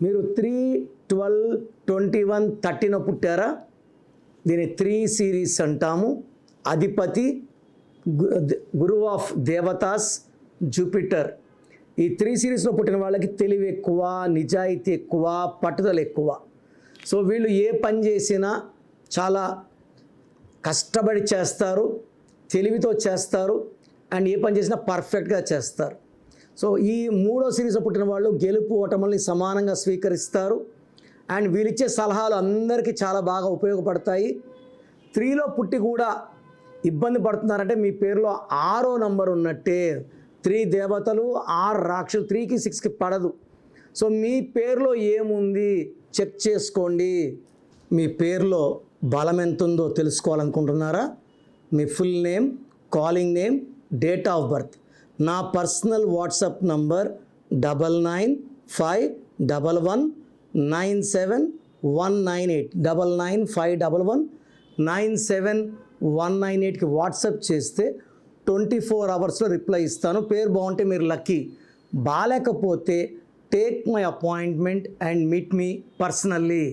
మీరు 3/12/21/30 పుట్టారా? దీని 3 సిరీస్ అంటాము. అధిపతి గురువు ఆఫ్ దేవతాస్ జూపిటర్. ఈ 3 సిరీస్లో పుట్టిన వాళ్ళకి తెలివి ఎక్కువ, నిజాయితీ ఎక్కువ, పట్టుదల ఎక్కువ. సో వీళ్ళు ఏ పని చేసినా చాలా కష్టపడి చేస్తారు, తెలివితో చేస్తారు, అండ్ ఏ పని చేసినా పర్ఫెక్ట్గా చేస్తారు. సో ఈ 3వ సిరీస్లో పుట్టిన వాళ్ళు గెలుపు ఓటముల్ని సమానంగా స్వీకరిస్తారు. అండ్ వీళ్ళిచ్చే సలహాలు అందరికీ చాలా బాగా ఉపయోగపడతాయి. 3లో పుట్టి కూడా ఇబ్బంది పడుతున్నారంటే మీ పేరులో 6వ నంబర్ ఉన్నట్టే. 3 దేవతలు, 6 రాక్షసులు, 3కి 6కి పడదు. సో మీ పేరులో ఏముంది చెక్ చేసుకోండి. మీ పేరులో బలం ఎంత ఉందో తెలుసుకోవాలనుకుంటున్నారా? మీ full name, calling name, date of birth. నా పర్సనల్ వాట్సాప్ నంబర్ 9951197198 9951197198కి వాట్సాప్ చేస్తే 24 అవర్స్లో రిప్లై ఇస్తాను. పేరు బాగుంటే మీరు లక్కీ, బాగాలేకపోతే take my appointment and meet me personally.